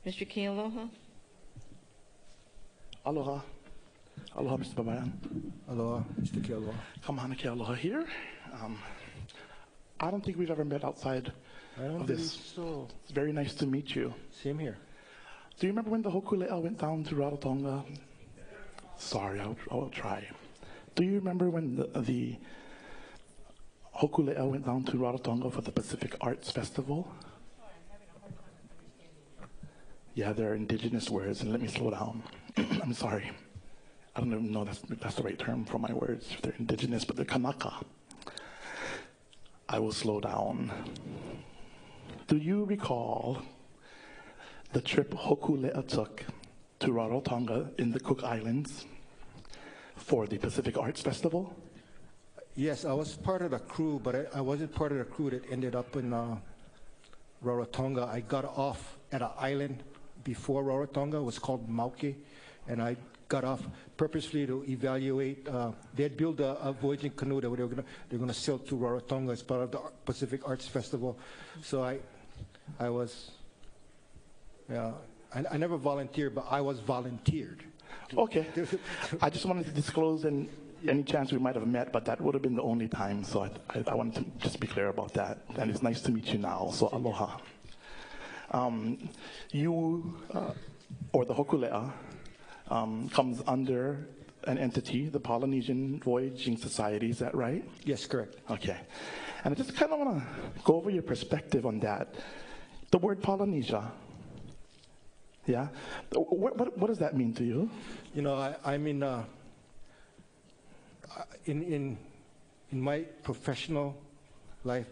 Mr. Kealoha? Aloha. Aloha, Mr. Babayan. Aloha, Mr. Kealoha. Kamahana Kealoha here. I don't think we've ever met outside of this. So. It's very nice to meet you. Same here. Do you remember when the Hokulea went down to Rarotonga? Sorry, I will try. Do you remember when the Hokulea went down to Rarotonga for the Pacific Arts Festival? Yeah, they're indigenous words, and let me slow down. I'm sorry. I don't even know that's the right term for my words. They're indigenous, but they're Kanaka. I will slow down. Do you recall the trip Hokulea took to Rarotonga in the Cook Islands for the Pacific Arts Festival? Yes, I was part of the crew, but I wasn't part of the crew that ended up in Rarotonga. I got off at an island before Rarotonga. It was called Mauke, and I got off purposely to evaluate. They had built a voyaging canoe that they're gonna sail to Rarotonga as part of the Pacific Arts Festival. So I was, yeah, I never volunteered, but I was volunteered. Okay. I just wanted to disclose any chance we might have met, but that would have been the only time. So I wanted to just be clear about that. And it's nice to meet you now. So aloha. You, or the Hokulea, comes under an entity, the Polynesian Voyaging Society, is that right? Yes, correct. Okay. And I just kind of want to go over your perspective on that. The word Polynesia, yeah? What does that mean to you? You know, I mean, in my professional life,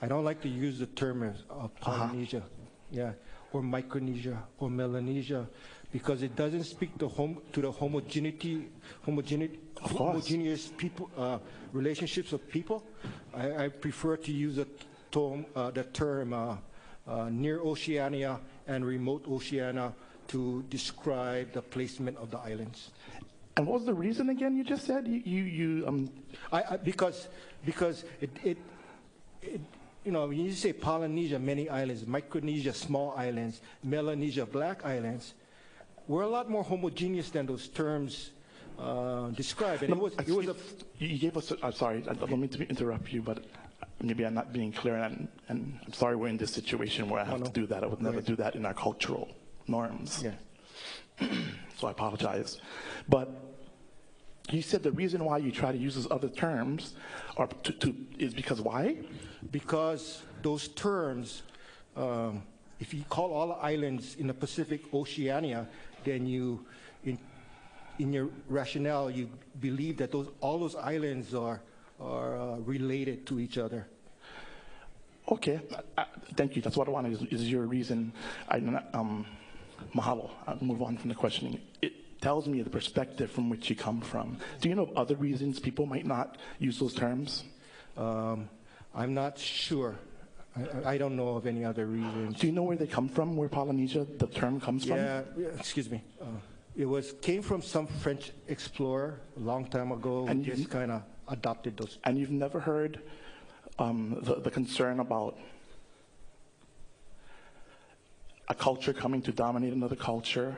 I don't like to use the term of Polynesia, yeah, or Micronesia or Melanesia, because it doesn't speak to the homogeneous people relationships of people. I prefer to use the term near Oceania and remote Oceania to describe the placement of the islands. And what was the reason again? You just said because it you know, when you say Polynesia, many islands, Micronesia, small islands, Melanesia, black islands, we're a lot more homogeneous than those terms describe. And no, it was you gave us. I'm sorry. I don't mean to interrupt you, but maybe I'm not being clear, and I'm sorry we're in this situation where I have to do that. I would never do that in our cultural norms. Yeah. So I apologize. But you said the reason why you try to use those other terms is because why? Because those terms, if you call all the islands in the Pacific Oceania, then you, in your rationale, you believe that all those islands are related to each other. Okay, thank you. That's what I wanted. Is your reason? Mahalo. I'll move on from the questioning. It tells me the perspective from which you come from. Do you know of other reasons people might not use those terms? I'm not sure. I don't know of any other reasons. Do you know where they come from, where Polynesia, the term comes from? Yeah, excuse me. It came from some French explorer a long time ago and just kind of adopted those. And you've never heard the concern about a culture coming to dominate another culture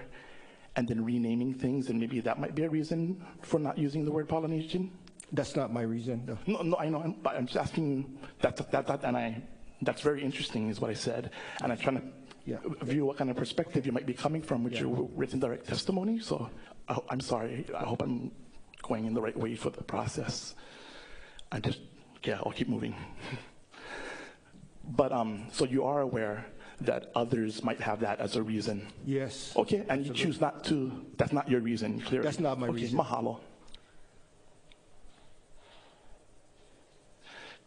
and then renaming things, and maybe that might be a reason for not using the word Polynesian? That's not my reason. No, I know, but I'm just asking that's very interesting is what I said, and I'm trying to view what kind of perspective you might be coming from with your written direct testimony. So I'm sorry, I hope I'm going in the right way for the process. I'll keep moving. But so you are aware that others might have that as a reason? Yes. Okay, and you choose not to, that's not your reason, clearly. That's not my reason. Mahalo.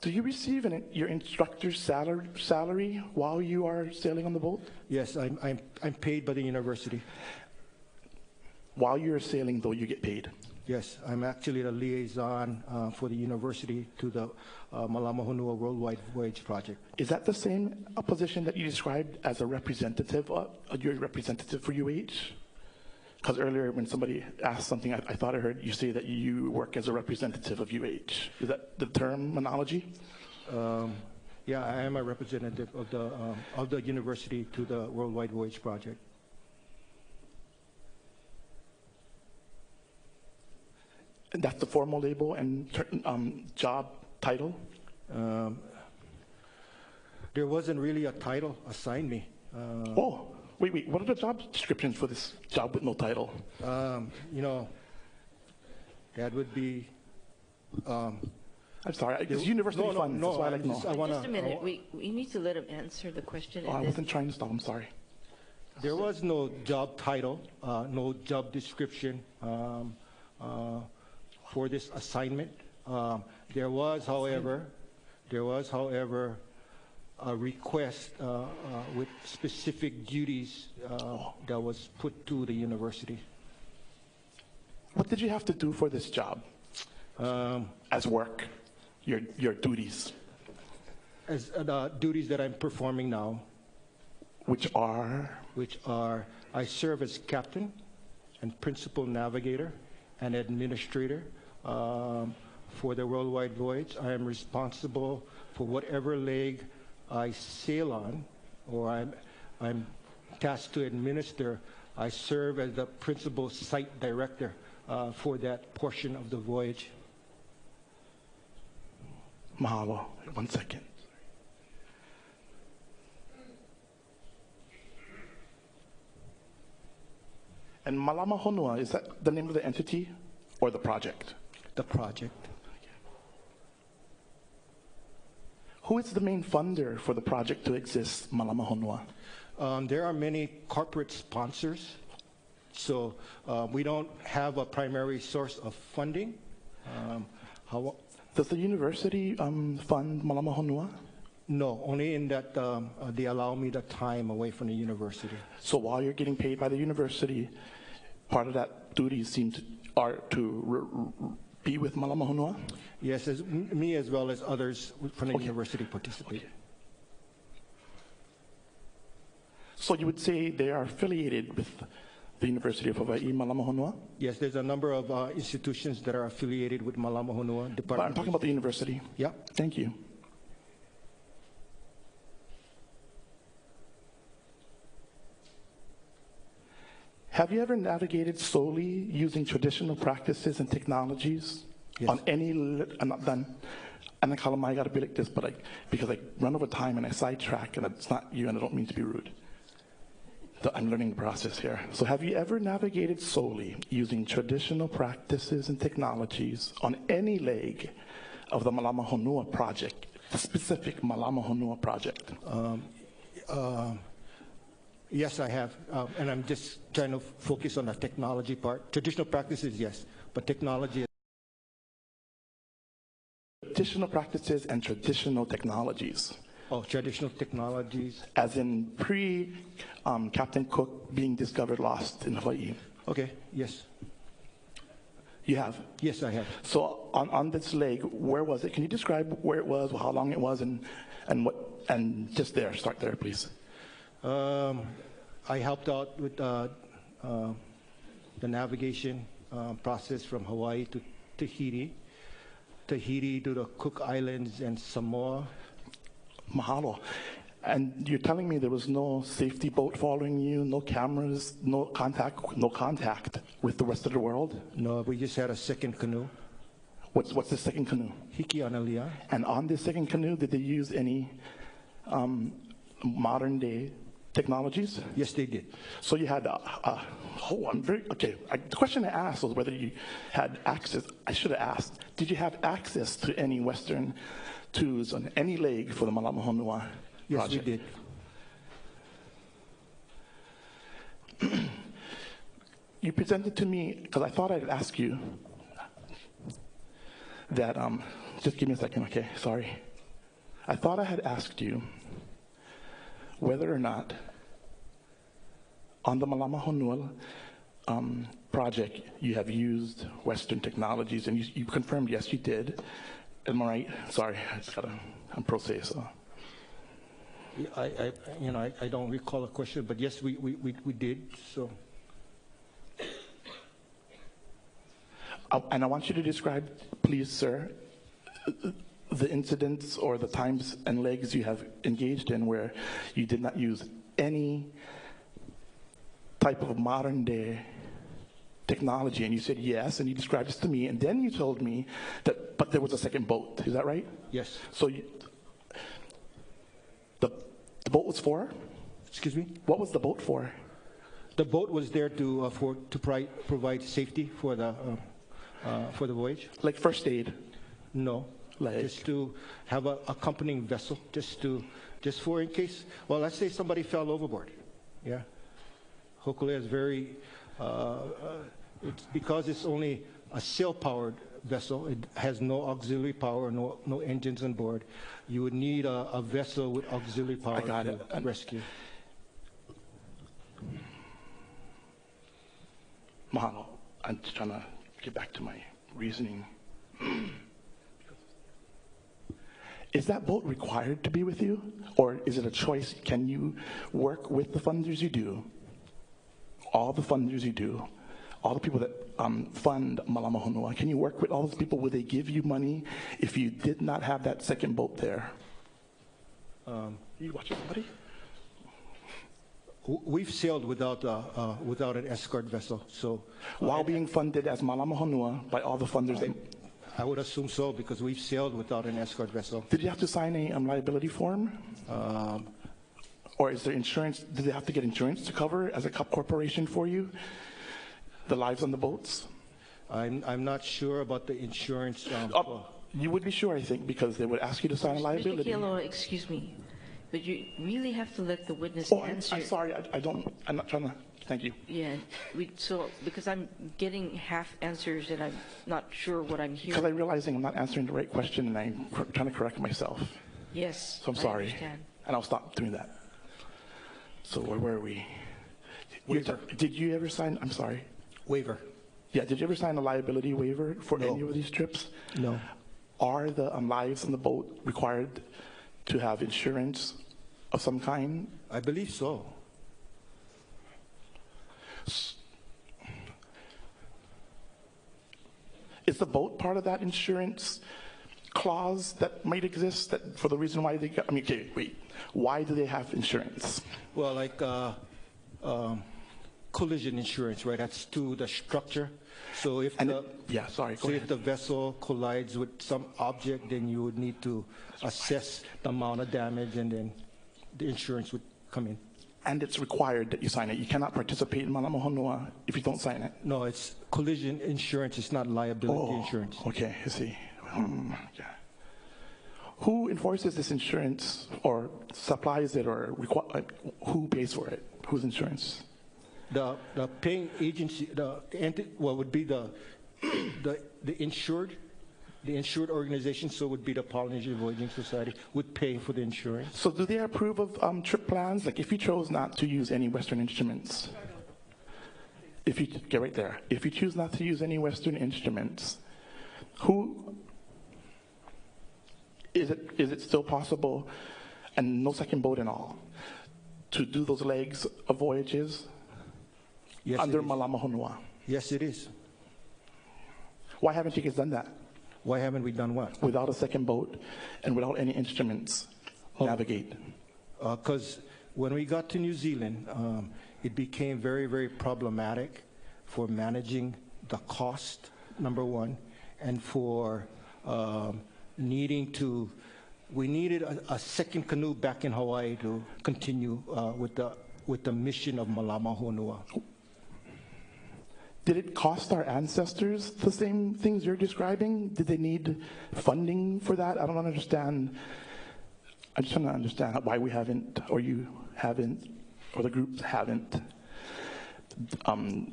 Do you receive your instructor's salary while you are sailing on the boat? Yes, I'm paid by the university. While you're sailing, though, you get paid? Yes, I'm actually the liaison for the university to the Malama Honua Worldwide Voyage Project. Is that the same position that you described as a representative? You're a representative for UH? Because earlier when somebody asked something, I thought I heard you say that you work as a representative of UH. Is that the terminology? Yeah, I am a representative of the university to the Worldwide Voyage Project. That's the formal label and job title? There wasn't really a title assigned me. Oh, wait, what are the job descriptions for this job with no title? You know, that would be. I'm sorry, it's university funds, that's why I like to know. Just a minute, we need to let him answer the question. Oh, I wasn't trying to stop, I'm sorry. There was no job title, no job description for this assignment. There was, however, a request with specific duties that was put to the university. What did you have to do for this job as work, your duties? As the duties that I'm performing now, which are, I serve as captain and principal navigator and administrator for the worldwide voyage. I am responsible for whatever leg I sail on, or I'm tasked to administer. I serve as the principal site director for that portion of the voyage. Mahalo, 1 second. And Malama Honua, is that the name of the entity or the project? The project. Who is the main funder for the project to exist, Malama Honua? There are many corporate sponsors, so we don't have a primary source of funding. Does the university fund Malama Honua? No, only in that they allow me the time away from the university. So while you're getting paid by the university, part of that duty seems to be with Malama Honua? Yes, me as well as others from the university participate. Okay. So you would say they are affiliated with the University of Hawaii, Malama Honua? Yes, there's a number of institutions that are affiliated with Malama Honua. But I'm talking about the university. Yeah. Thank you. Have you ever navigated solely using traditional practices and technologies? Yes. On any, I'm not done. And I gotta be like this, but because I run over time and I sidetrack, and it's not you, and I don't mean to be rude. I'm learning the process here. So have you ever navigated solely using traditional practices and technologies on any leg of the Malama Honua project, the specific Malama Honua project? Yes, I have, and I'm just trying to focus on the technology part. Traditional practices, yes, but technology. Traditional practices and traditional technologies. Oh, traditional technologies. As in Captain Cook being discovered lost in Hawaii. Okay, yes. You have? Yes, I have. So on this leg, where was it? Can you describe where it was, how long it was, and just there, start there, please. I helped out with the navigation process from Hawaii to Tahiti to the Cook Islands and Samoa. Mahalo. And you're telling me there was no safety boat following you, no cameras, no contact with the rest of the world? No, we just had a second canoe. What's the second canoe? Hiki Analia. And on this second canoe, did they use any modern day technologies? Yes, they did. So you had, the question I asked was whether you had access. I should have asked, did you have access to any Western tools on any leg for the Malama Honua project? Yes, we did. You presented to me, because I thought I'd ask you that, just give me a second, okay, sorry. I thought I had asked you whether or not on the Malama Honua project you have used Western technologies, and you confirmed yes you did. Am I right? Sorry, I'm pro se, so. I don't recall a question, but yes, we did, so. And I want you to describe, please, sir, the incidents or the times and legs you have engaged in where you did not use any type of modern day technology, and you said yes, and you described this to me, and then you told me that, but there was a second boat. Is that right? Yes. So the boat was for? Excuse me? What was the boat for? The boat was there to provide safety for the voyage. Like first aid? No, Like- just to have a accompanying vessel, just for in case. Well, let's say somebody fell overboard. Yeah, Hokulea is very. It's because it's only a sail-powered vessel. It has no auxiliary power, no engines on board. You would need a vessel with auxiliary power to rescue. Mahalo. I'm just trying to get back to my reasoning. Is that boat required to be with you? Or is it a choice? Can you work with the funders you do? All the funders you do, all the people that fund Malama Honua, can you work with all those people? Will they give you money if you did not have that second boat there? You watching somebody? We've sailed without an escort vessel, so While being funded as Malama Honua by all the funders. I would assume so because we've sailed without an escort vessel. Did you have to sign a liability form? Or is there insurance? Did they have to get insurance to cover as a corporation for you? The lives on the boats? I'm not sure about the insurance. You would be sure, I think, because they would ask you to sign a liability. Mr. Kealoha, excuse me, but you really have to let the witness Oh, answer. I'm sorry. I'm not trying to. Thank you. Yeah, because I'm getting half answers and I'm not sure what I'm Because hearing. I'm realizing I'm not answering the right question and I'm trying to correct myself. Yes, So I'm I sorry. understand. And I'll stop doing that. So where were we? Waiver. Did you ever sign? I'm sorry. Waiver. Yeah. Did you ever sign a liability waiver for No. any of these trips? No. Are the lives on the boat required to have insurance of some kind? I believe so. Is the boat part of that insurance clause that might exist that for the reason why they got, I mean, okay, wait. Why do they have insurance? Well, like collision insurance, right? That's to the structure. So if And the yeah, sorry, go so if ahead. the vessel collides with some object, then you would need to assess the amount of damage, and then the insurance would come in. And it's required that you sign it. You cannot participate in Malama Honua if you don't sign it. No, it's collision insurance. It's not liability insurance. Okay, I see. Yeah. Who enforces this insurance or supplies it or who pays for it? Whose insurance? The paying agency, would be the insured. The insured organization, so would be the Polynesian Voyaging Society, would pay for the insurance. So do they approve of trip plans? Like if you chose not to use any Western instruments, if you get right there, if you choose not to use any Western instruments, who is it still possible, and no second boat and all, to do those legs of voyages Yes, under it is. Malama Honua? Yes, it is. Why haven't you guys done that Why haven't we done what? without a second boat and without any instruments? Navigate. Because when we got to New Zealand, it became very, very problematic for managing the cost, number one, and for we needed a second canoe back in Hawaii to continue with the mission of Malama Honua. Did it cost our ancestors the same things you're describing? Did they need funding for that? I don't understand. I'm just trying to understand why we haven't, or you haven't, or the groups haven't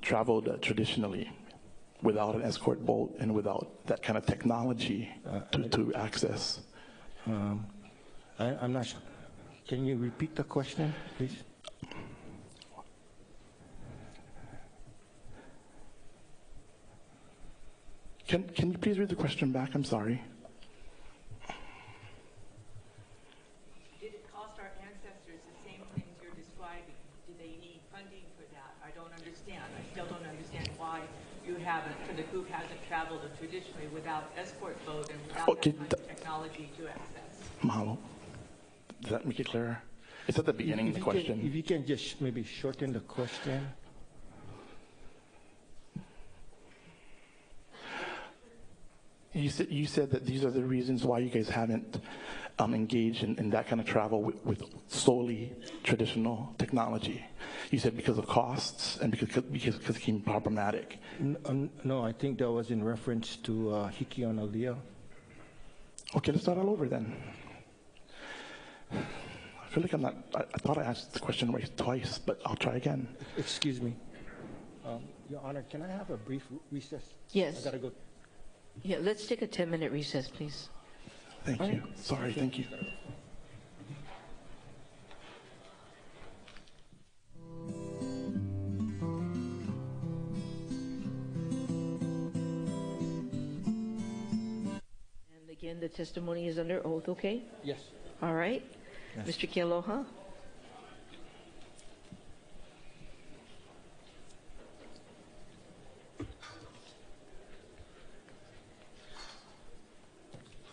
traveled traditionally without an escort boat and without that kind of technology to access. I'm not sure. Can you repeat the question, please? Can you please read the question back? I'm sorry. Did it cost our ancestors the same things you're describing? Do they need funding for that? I don't understand. I still don't understand why you haven't, for the group hasn't traveled traditionally without escort boat and without Okay, that kind of technology to access. Mahalo. Does that make it clearer? It's at the beginning of the question. If you can just maybe shorten the question. You said that these are the reasons why you guys haven't engaged in that kind of travel with solely traditional technology. You said because of costs and because it became problematic. No, I think that was in reference to Hiki on Alea. Okay, let's start all over then. I feel like I thought I asked the question twice, but I'll try again. Excuse me. Your Honor, can I have a brief recess? Yes. I gotta go. Yeah, let's take a 10-minute recess, please. Thank All you. right. Sorry, thank you. And again, the testimony is under oath, okay? Yes. All right. Yes. Mr. Kealoha?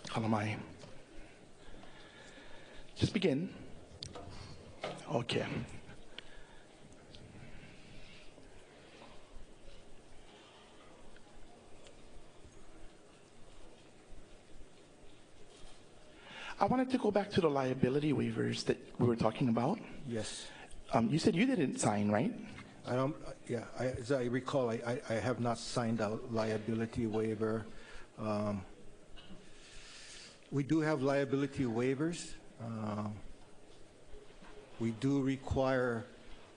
Kalamai. Just begin. Okay. I wanted to go back to the liability waivers that we were talking about. Yes. You said you didn't sign, right? I don't, yeah, as I recall, I have not signed a liability waiver. We do have liability waivers. We do require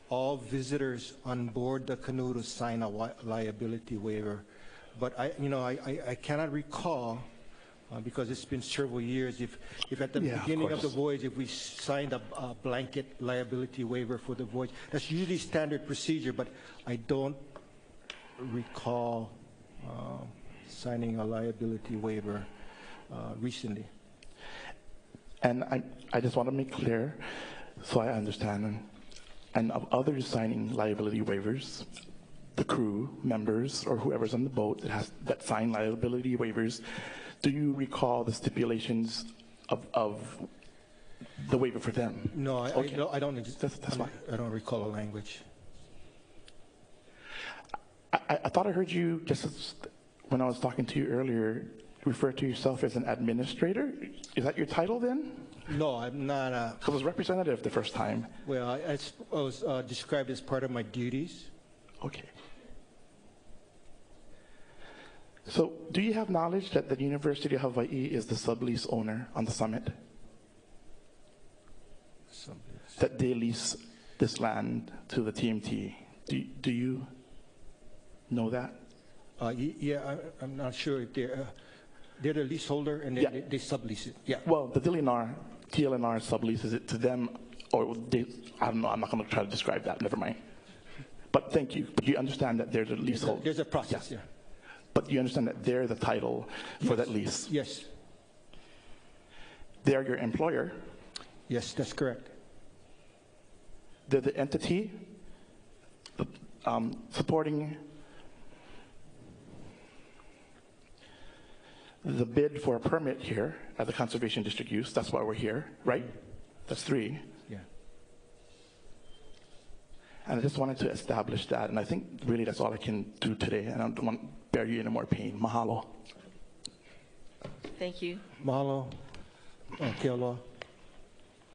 all visitors on board the canoe to sign a liability waiver. But I cannot recall, because it's been several years, if at the beginning of the voyage, if we signed a blanket liability waiver for the voyage. That's usually standard procedure, but I don't recall signing a liability waiver recently. And I just want to make clear, so I understand, and of others signing liability waivers, the crew members or whoever's on the boat that sign liability waivers, do you recall the stipulations of the waiver for them? No, Okay. I don't. That's fine. I don't recall a language. I thought I heard you when I was talking to you earlier, refer to yourself as an administrator. Is that your title then? No, I'm not. Because I was representative the first time. Well, I was described as part of my duties. Okay. So, do you have knowledge that the University of Hawaii is the sublease owner on the summit? That they lease this land to the TMT. Do you know that? Yeah, I'm not sure if they're the leaseholder and they sublease it. Yeah. Well, the TLNR subleases it to them, or I don't know. I'm not going to try to describe that. Never mind. But thank you. But you understand that they're the leaseholder. There's a process. Yeah. But you understand that they're the title for that lease. Yes. They're your employer. Yes, that's correct. They're the entity supporting the bid for a permit here at the Conservation District use. That's why we're here, right? That's 3. Yeah. And I just wanted to establish that, and I think really that's all I can do today, and I don't want to bear you any more pain. Mahalo. Thank you. Mahalo. Kealoha.